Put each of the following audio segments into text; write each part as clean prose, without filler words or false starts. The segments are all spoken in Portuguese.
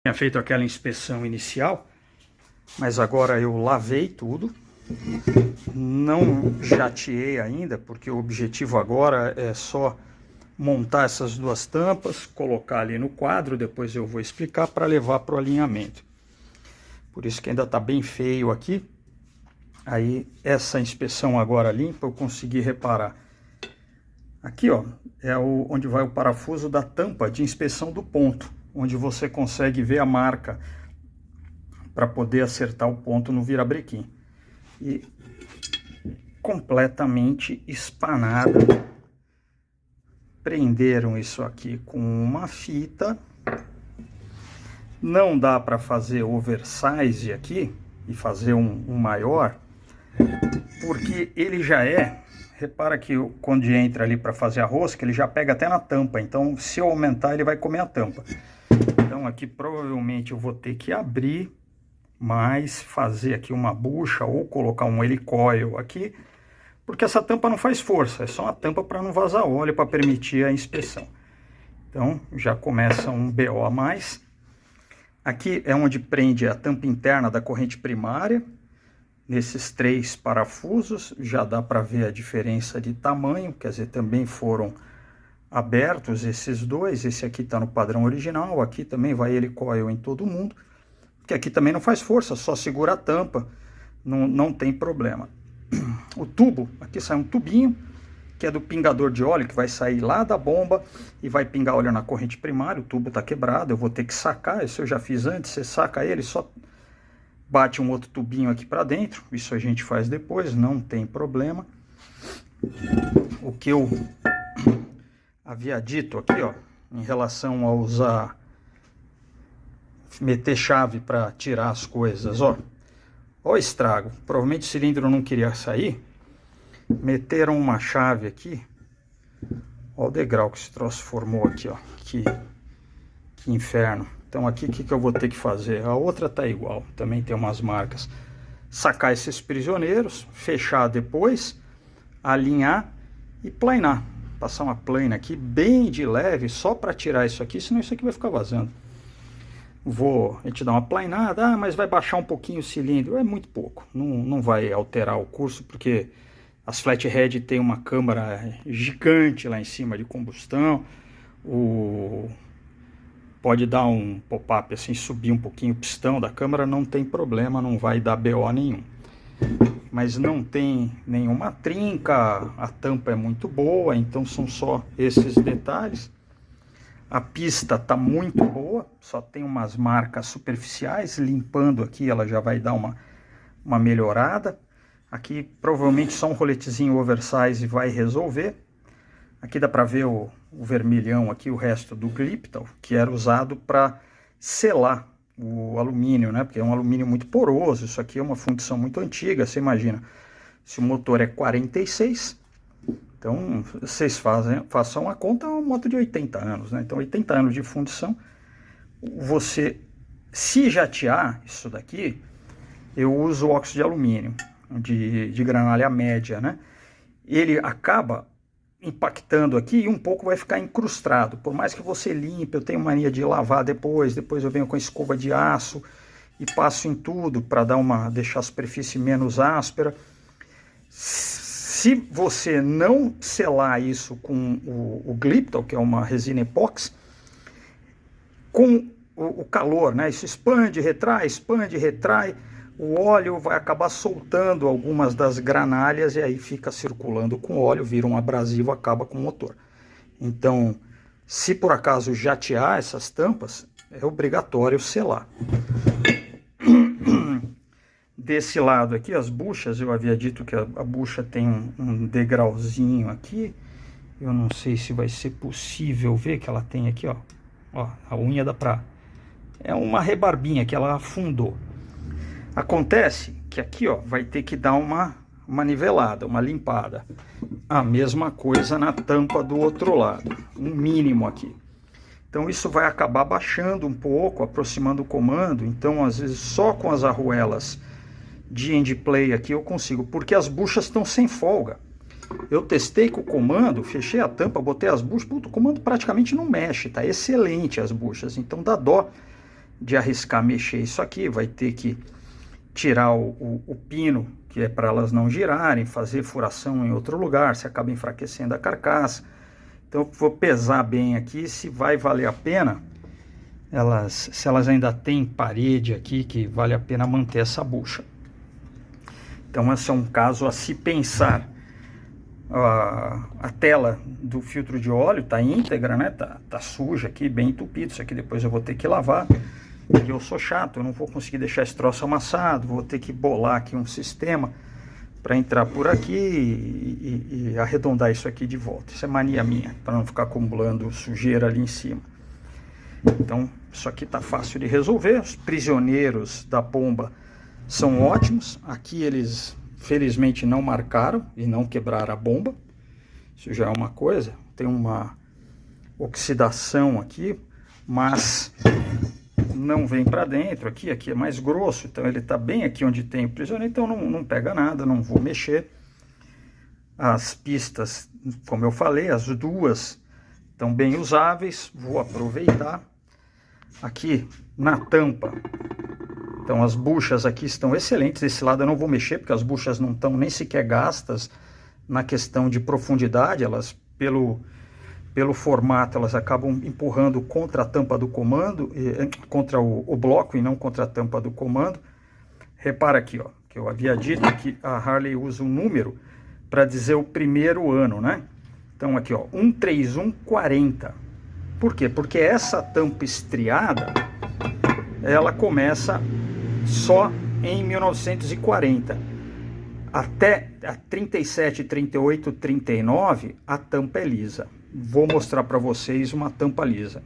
Tinha feito aquela inspeção inicial, mas agora eu lavei tudo, não jateei ainda, porque o objetivo agora é só montar essas duas tampas, colocar ali no quadro, depois eu vou explicar para levar para o alinhamento. Por isso que ainda está bem feio aqui. Aí essa inspeção agora limpa, eu consegui reparar. Aqui ó, é onde vai o parafuso da tampa de inspeção do ponto, onde você consegue ver a marca para poder acertar o ponto no virabrequim. E completamente espanada. Prenderam isso aqui com uma fita. Não dá para fazer oversize aqui e fazer um maior, porque ele já é... Repara que quando entra ali para fazer a rosca, ele já pega até na tampa. Então, se eu aumentar, ele vai comer a tampa. Então, aqui provavelmente eu vou ter que abrir mais, fazer aqui uma bucha ou colocar um helicoil aqui, porque essa tampa não faz força, é só uma tampa para não vazar óleo, para permitir a inspeção. Então, já começa um BO a mais. Aqui é onde prende a tampa interna da corrente primária. Nesses 3 parafusos já dá para ver a diferença de tamanho, quer dizer, também foram abertos esses dois. Esse aqui está no padrão original, aqui também vai helicoil em todo mundo, que aqui também não faz força, só segura a tampa, não tem problema. O tubo, aqui sai um tubinho, que é do pingador de óleo, que vai sair lá da bomba e vai pingar óleo na corrente primária. O tubo está quebrado, eu vou ter que sacar, isso eu já fiz antes, você saca ele, só bate um outro tubinho aqui para dentro, isso a gente faz depois, não tem problema. O que eu havia dito aqui, ó, em relação a usar, meter chave para tirar as coisas, ó o estrago, provavelmente o cilindro não queria sair, meteram uma chave aqui, ó o degrau que esse troço formou aqui, ó, que inferno. Então aqui o que eu vou ter que fazer? A outra tá igual, também tem umas marcas. Sacar esses prisioneiros, fechar depois, alinhar e planar. Passar uma plana aqui bem de leve, só para tirar isso aqui, senão isso aqui vai ficar vazando. A gente dá uma plainada, mas vai baixar um pouquinho o cilindro, é muito pouco, não vai alterar o curso, porque as flathead tem uma câmara gigante lá em cima de combustão, pode dar um pop-up assim, subir um pouquinho o pistão da câmara, não tem problema, não vai dar BO nenhum. Mas não tem nenhuma trinca, a tampa é muito boa, então são só esses detalhes. A pista está muito boa, só tem umas marcas superficiais, limpando aqui ela já vai dar uma melhorada. Aqui provavelmente só um roletezinho oversize vai resolver. Aqui dá para ver o vermelhão aqui, o resto do Gliptal, que era usado para selar o alumínio, né? Porque é um alumínio muito poroso, isso aqui é uma fundição muito antiga, você imagina. Se o motor é 46, então vocês façam a conta, é uma moto de 80 anos, né? Então 80 anos de fundição, você, se jatear isso daqui, eu uso óxido de alumínio, de granalha média, né? Ele acaba impactando aqui e um pouco vai ficar incrustado. Por mais que você limpe, eu tenho mania de lavar depois eu venho com a escova de aço e passo em tudo para deixar a superfície menos áspera. Se você não selar isso com o Gliptal, que é uma resina epóxi, com o calor, né? Isso expande, retrai, o óleo vai acabar soltando algumas das granalhas e aí fica circulando com óleo, vira um abrasivo, acaba com o motor. Então, se por acaso jatear essas tampas, é obrigatório selar. Desse lado aqui, as buchas, eu havia dito que a bucha tem um degrauzinho aqui. Eu não sei se vai ser possível ver que ela tem aqui, ó. Ó, a unha dá pra... É uma rebarbinha que ela afundou. Acontece que aqui, ó, vai ter que dar uma nivelada, uma limpada. A mesma coisa na tampa do outro lado, um mínimo aqui. Então isso vai acabar baixando um pouco, aproximando o comando. Então às vezes só com as arruelas de end play aqui eu consigo, porque as buchas estão sem folga. Eu testei com o comando, fechei a tampa, botei as buchas, o comando praticamente não mexe, tá excelente as buchas. Então dá dó de arriscar mexer isso aqui, vai ter que tirar o pino, que é para elas não girarem, fazer furação em outro lugar, se acaba enfraquecendo a carcaça. Então eu vou pesar bem aqui se vai valer a pena, se elas ainda têm parede aqui, que vale a pena manter essa bucha. Então esse é um caso a se pensar. A tela do filtro de óleo está íntegra, né? Tá suja aqui, bem entupido. Isso aqui depois eu vou ter que lavar. E eu sou chato, eu não vou conseguir deixar esse troço amassado, vou ter que bolar aqui um sistema para entrar por aqui e arredondar isso aqui de volta. Isso é mania minha, para não ficar acumulando sujeira ali em cima. Então, isso aqui tá fácil de resolver. Os prisioneiros da bomba são ótimos. Aqui eles, felizmente, não marcaram e não quebraram a bomba. Isso já é uma coisa. Tem uma oxidação aqui, mas não vem para dentro. Aqui é mais grosso, então ele está bem aqui onde tem o prisioneiro, então não pega nada, não vou mexer. As pistas, como eu falei, as duas estão bem usáveis, vou aproveitar. Aqui na tampa, então as buchas aqui estão excelentes, desse lado eu não vou mexer, porque as buchas não estão nem sequer gastas na questão de profundidade, elas pelo formato, elas acabam empurrando contra a tampa do comando, contra o bloco e não contra a tampa do comando. Repara aqui, ó, que eu havia dito que a Harley usa um número para dizer o primeiro ano, né? Então aqui, ó, 13140. Por quê? Porque essa tampa estriada, ela começa só em 1940. Até a 37, 38, 39, a tampa é lisa. Vou mostrar para vocês uma tampa lisa.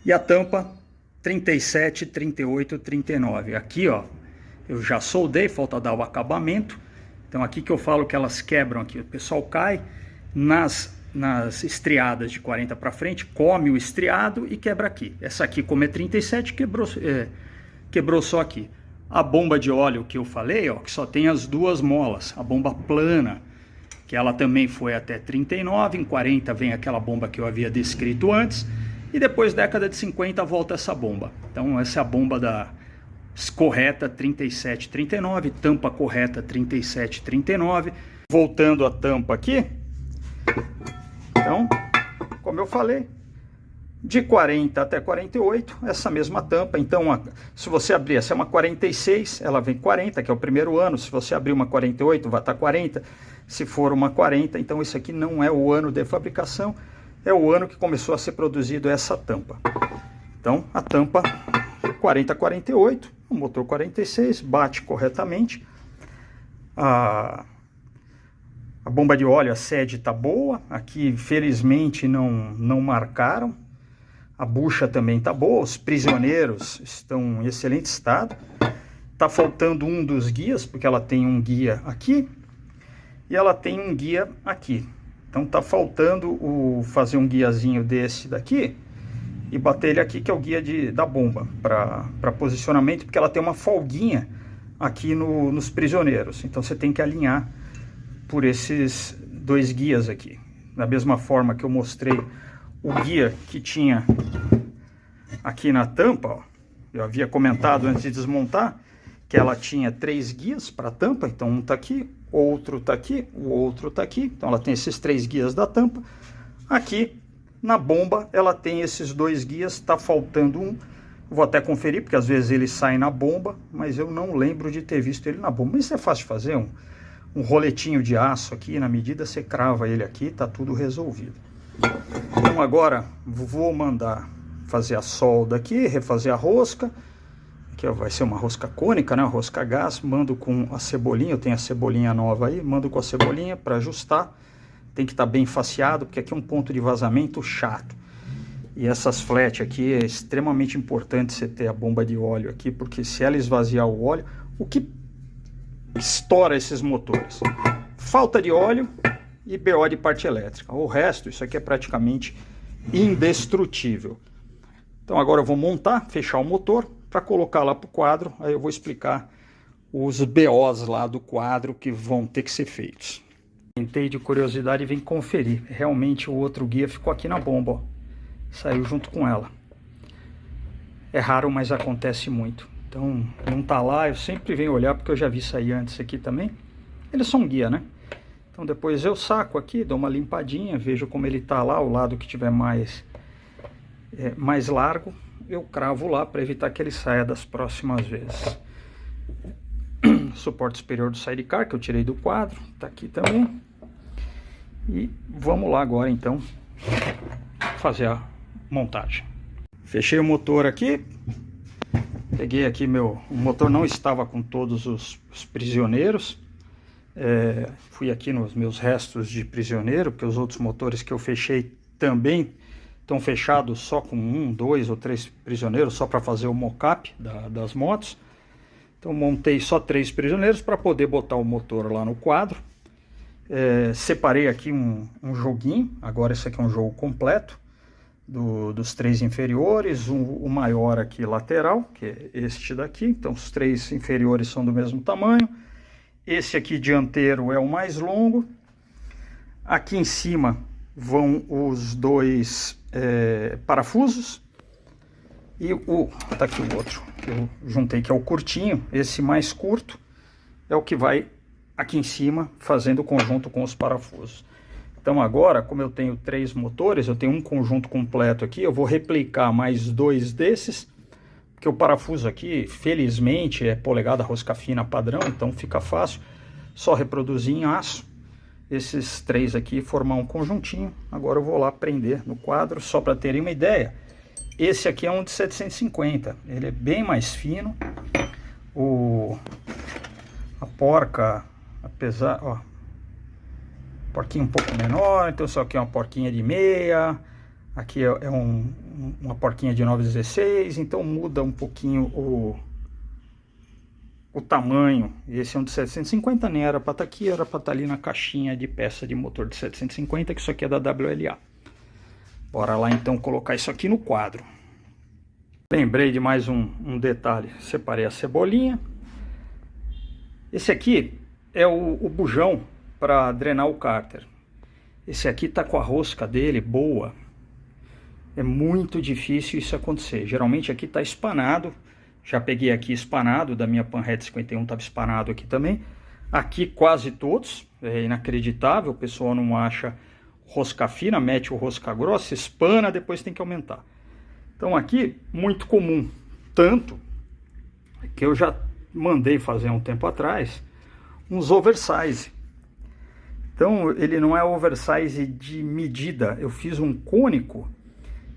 E a tampa 37, 38, 39. Aqui, ó, eu já soldei, falta dar o acabamento. Então aqui que eu falo que elas quebram aqui. O pessoal cai nas estriadas de 40 para frente, come o estriado e quebra aqui. Essa aqui, como é 37, quebrou só aqui. A bomba de óleo que eu falei, ó, que só tem as duas molas. A bomba plana, que ela também foi até 39, em 40 vem aquela bomba que eu havia descrito antes, e depois, década de 50, volta essa bomba. Então essa é a bomba da correta 3739, tampa correta 3739. Voltando a tampa aqui, então, como eu falei, de 40 até 48, essa mesma tampa. Então, se você abrir, essa é uma 46, ela vem 40, que é o primeiro ano. Se você abrir uma 48, vai estar 40. Se for uma 40, então isso aqui não é o ano de fabricação, é o ano que começou a ser produzido essa tampa. Então, a tampa 40-48, o motor 46, bate corretamente. A bomba de óleo, a sede está boa. Aqui, felizmente, não marcaram. A bucha também está boa, os prisioneiros estão em excelente estado. Está faltando um dos guias, porque ela tem um guia aqui e ela tem um guia aqui. Então está faltando fazer um guiazinho desse daqui e bater ele aqui, que é o guia da bomba, para posicionamento, porque ela tem uma folguinha aqui nos prisioneiros. Então você tem que alinhar por esses dois guias aqui. Da mesma forma que eu mostrei o guia que tinha aqui na tampa, ó, eu havia comentado antes de desmontar que ela tinha 3 guias para a tampa. Então um está aqui, outro está aqui, o outro está aqui. Então ela tem esses 3 guias da tampa. Aqui na bomba ela tem esses 2 guias, está faltando um. Vou até conferir, porque às vezes ele sai na bomba, mas eu não lembro de ter visto ele na bomba. Mas isso é fácil de fazer, um roletinho de aço aqui, na medida você crava ele aqui, está tudo resolvido. Então agora vou mandar fazer a solda aqui, refazer a rosca, que vai ser uma rosca cônica, né? Uma rosca a gás. Mando com a cebolinha, eu tenho a cebolinha nova aí, mando com a cebolinha para ajustar. Tem que estar bem faceado, porque aqui é um ponto de vazamento chato. E essas flat aqui é extremamente importante você ter a bomba de óleo aqui, porque se ela esvaziar o óleo, o que estoura esses motores? Falta de óleo e BO de parte elétrica. O resto, isso aqui é praticamente indestrutível. Então agora eu vou montar, fechar o motor para colocar lá para o quadro. Aí eu vou explicar os BOs lá do quadro que vão ter que ser feitos. Tentei de curiosidade e vim conferir. Realmente o outro guia ficou aqui na bomba, ó. Saiu junto com ela. é raro, mas acontece muito. Então não tá lá, eu sempre venho olhar porque eu já vi sair antes aqui também. Eles são guia, né? Então depois eu saco aqui, dou uma limpadinha, vejo como ele tá lá, o lado que tiver mais largo, eu cravo lá para evitar que ele saia das próximas vezes. Suporte superior do sidecar que eu tirei do quadro, tá aqui também. E vamos lá agora então fazer a montagem. Fechei o motor aqui. Peguei aqui o motor não estava com todos os prisioneiros. Fui aqui nos meus restos de prisioneiro, porque os outros motores que eu fechei também estão fechados só com 1, 2 ou 3 prisioneiros, só para fazer o mockup das motos. Então montei só 3 prisioneiros para poder botar o motor lá no quadro. Separei aqui um joguinho, agora esse aqui é um jogo completo. Dos 3 inferiores, o maior aqui lateral, que é este daqui. Então os 3 inferiores são do mesmo tamanho. Esse aqui dianteiro é o mais longo. Aqui em cima vão os 2 parafusos. E tá aqui o outro que eu juntei, que é o curtinho. Esse mais curto é o que vai aqui em cima fazendo o conjunto com os parafusos. Então agora, como eu tenho 3 motores, eu tenho um conjunto completo aqui, eu vou replicar mais 2 desses, porque o parafuso aqui, felizmente, é polegada rosca fina padrão, então fica fácil, só reproduzir em aço, esses 3 aqui formar um conjuntinho. Agora eu vou lá prender no quadro, só para terem uma ideia. Esse aqui é um de 750, ele é bem mais fino, a porca, apesar, ó, porquinha um pouco menor, então isso aqui é uma porquinha de meia, aqui é uma porquinha de 9,16, então muda um pouquinho o tamanho. Esse é um de 750, nem era para estar aqui, era para estar ali na caixinha de peça de motor de 750, que isso aqui é da WLA. Bora lá então colocar isso aqui no quadro. Lembrei de mais um detalhe, separei a cebolinha. Esse aqui é o bujão para drenar o cárter. Esse aqui tá com a rosca dele boa. É muito difícil isso acontecer. Geralmente aqui tá espanado. Já peguei aqui espanado, da minha Panhead 51 estava espanado aqui também. Aqui quase todos. É inacreditável, o pessoal não acha rosca fina, mete o rosca grossa, espana, depois tem que aumentar. Então aqui, muito comum. Tanto que eu já mandei fazer um tempo atrás uns oversize. Então ele não é oversize de medida, eu fiz um cônico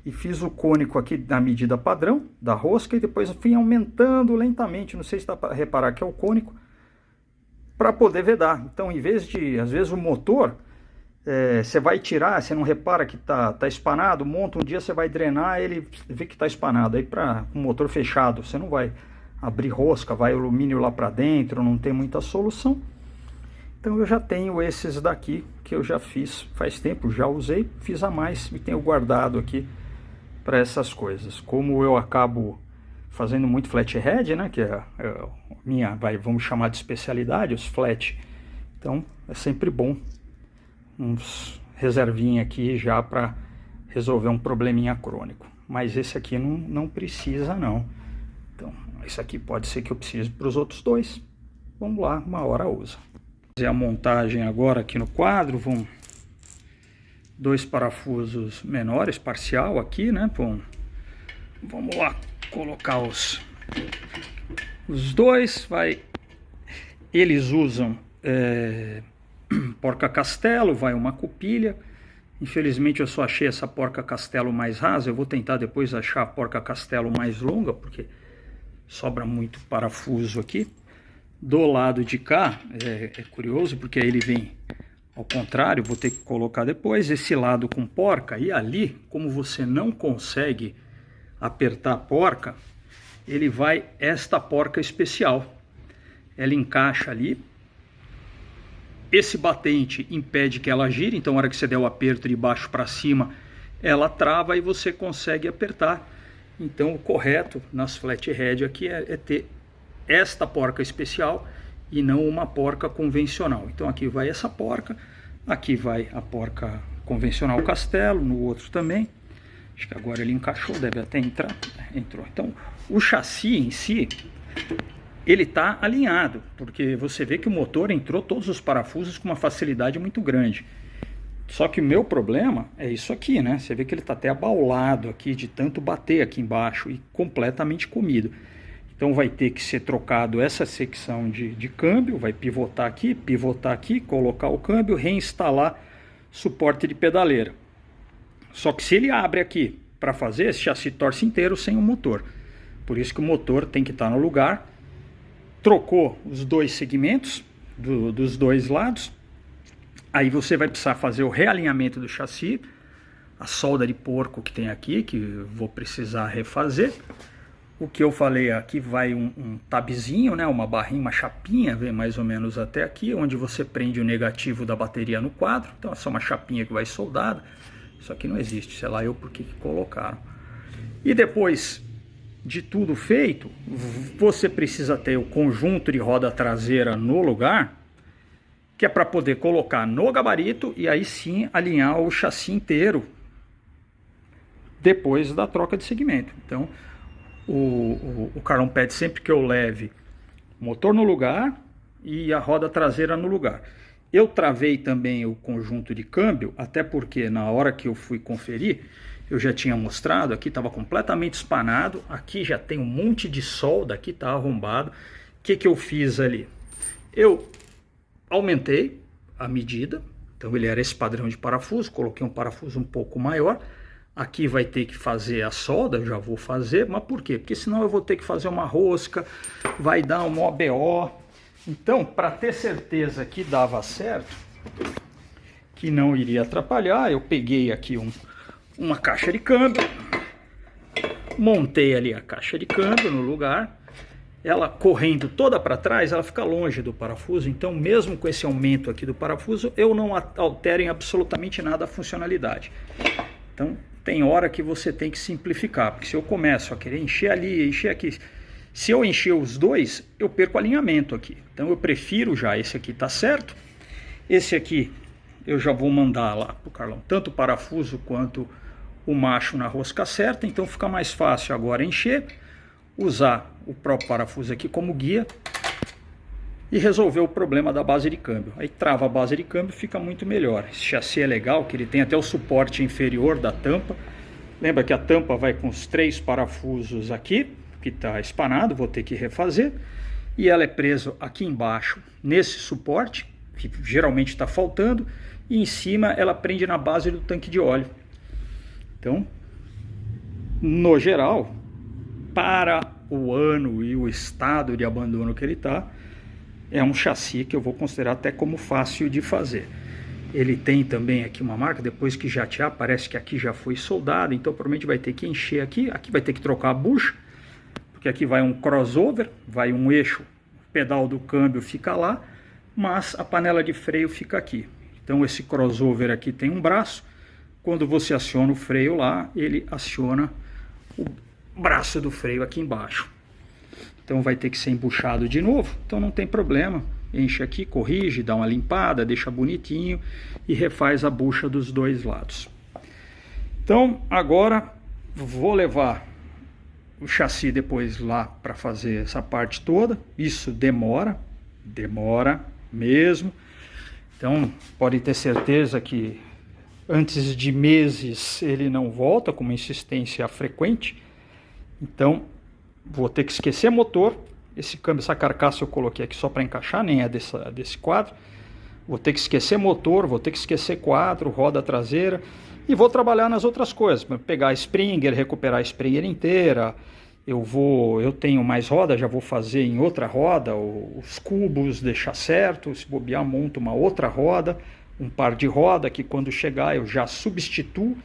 e fiz o cônico aqui na medida padrão da rosca e depois eu fui aumentando lentamente, não sei se dá para reparar que é o cônico, para poder vedar. Então em vez de, às vezes o motor, você vai tirar, você não repara que tá espanado, monta um dia, você vai drenar, ele vê que tá espanado, aí para o motor fechado, você não vai abrir rosca, vai alumínio lá para dentro, não tem muita solução. Então eu já tenho esses daqui que eu já fiz faz tempo, já usei, fiz a mais e tenho guardado aqui para essas coisas. Como eu acabo fazendo muito flathead, né, que é minha, vamos chamar de especialidade, os flat. Então é sempre bom uns reservinha aqui já para resolver um probleminha crônico. Mas esse aqui não precisa não. Então isso aqui pode ser que eu precise para os outros 2. Vamos lá, uma hora usa. Fazer a montagem agora aqui no quadro, vão 2 parafusos menores, parcial aqui, né? Bom, vamos lá colocar os 2, eles usam porca castelo, vai uma cupilha. Infelizmente eu só achei essa porca castelo mais rasa, eu vou tentar depois achar a porca castelo mais longa, porque sobra muito parafuso aqui. Do lado de cá, é curioso, porque aí ele vem ao contrário, vou ter que colocar depois. Esse lado com porca, e ali, como você não consegue apertar a porca, ele vai esta porca especial. Ela encaixa ali. Esse batente impede que ela gire, então na hora que você der o aperto de baixo para cima, ela trava e você consegue apertar. Então o correto nas flathead aqui é ter esta porca especial e não uma porca convencional. Então aqui vai essa porca, aqui vai a porca convencional castelo, no outro também. Acho que agora ele encaixou, deve até entrar. Entrou. Então, o chassi em si, ele está alinhado, porque você vê que o motor entrou todos os parafusos com uma facilidade muito grande. Só que o meu problema é isso aqui, né? Você vê que ele está até abaulado aqui, de tanto bater aqui embaixo e completamente comido. Então vai ter que ser trocado essa secção de câmbio, vai pivotar aqui, colocar o câmbio, reinstalar suporte de pedaleira. Só que se ele abre aqui para fazer, esse chassi torce inteiro sem o motor. Por isso que o motor tem que estar no lugar. Trocou os dois segmentos dos dois lados. Aí você vai precisar fazer o realinhamento do chassi. A solda de porco que tem aqui, que vou precisar refazer. O que eu falei aqui vai um tabzinho, né? Uma barrinha, uma chapinha, vem mais ou menos até aqui, onde você prende o negativo da bateria no quadro. Então é só uma chapinha que vai soldada. Isso aqui não existe, sei lá eu por que colocaram. E depois de tudo feito, você precisa ter o conjunto de roda traseira no lugar, que é para poder colocar no gabarito e aí sim alinhar o chassi inteiro depois da troca de segmento. Então o Carlão pede sempre que eu leve o motor no lugar e a roda traseira no lugar. Eu travei também o conjunto de câmbio, até porque na hora que eu fui conferir, eu já tinha mostrado, aqui estava completamente espanado, aqui já tem um monte de solda, aqui está arrombado. O que eu fiz ali? Eu aumentei a medida, então ele era esse padrão de parafuso, coloquei um parafuso um pouco maior. Aqui vai ter que fazer a solda, eu já vou fazer, mas por quê? Porque senão eu vou ter que fazer uma rosca, vai dar um OBO. Então, para ter certeza que dava certo, que não iria atrapalhar, eu peguei aqui uma caixa de câmbio, montei ali a caixa de câmbio no lugar, ela correndo toda para trás, ela fica longe do parafuso, então mesmo com esse aumento aqui do parafuso, eu não altero em absolutamente nada a funcionalidade. Então, tem hora que você tem que simplificar, porque se eu começo a querer encher ali, encher aqui, se eu encher os dois, eu perco o alinhamento aqui. Então eu prefiro já, esse aqui tá certo. Esse aqui eu já vou mandar lá pro Carlão, tanto o parafuso quanto o macho na rosca certa. Então fica mais fácil agora encher, usar o próprio parafuso aqui como guia e resolver o problema da base de câmbio. Aí trava a base de câmbio, fica muito melhor. Esse chassi é legal, que ele tem até o suporte inferior da tampa. Lembra que a tampa vai com os 3 parafusos aqui, que está espanado, vou ter que refazer, e ela é presa aqui embaixo nesse suporte, que geralmente está faltando, e em cima ela prende na base do tanque de óleo. Então, no geral, para o ano e o estado de abandono que ele está, é um chassi que eu vou considerar até como fácil de fazer. Ele tem também aqui uma marca, depois que jatear, parece que aqui já foi soldado, então provavelmente vai ter que encher aqui vai ter que trocar a bucha, porque aqui vai um crossover, vai um eixo, o pedal do câmbio fica lá, mas a panela de freio fica aqui. Então esse crossover aqui tem um braço, quando você aciona o freio lá, ele aciona o braço do freio aqui embaixo. Então vai ter que ser embuchado de novo, então não tem problema. Enche aqui, corrige, dá uma limpada, deixa bonitinho e refaz a bucha dos dois lados. Então agora vou levar o chassi depois lá para fazer essa parte toda. Isso demora mesmo. Então pode ter certeza que antes de meses ele não volta com uma insistência frequente. Então vou ter que esquecer motor. Esse câmbio, essa carcaça eu coloquei aqui só para encaixar, nem é desse quadro. Vou ter que esquecer motor, vou ter que esquecer quadro, roda traseira. E vou trabalhar nas outras coisas, pegar a Springer, recuperar a Springer inteira. Eu tenho mais roda, já vou fazer em outra roda, os cubos, deixar certo. Se bobear, monto uma outra roda, um par de roda que quando chegar eu já substituo.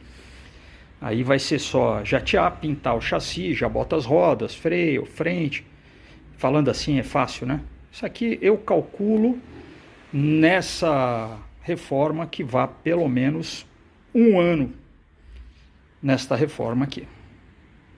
Aí vai ser só jatear, pintar o chassi, já bota as rodas, freio, frente. Falando assim é fácil, né? Isso aqui eu calculo nessa reforma que vá pelo menos um ano nesta reforma aqui.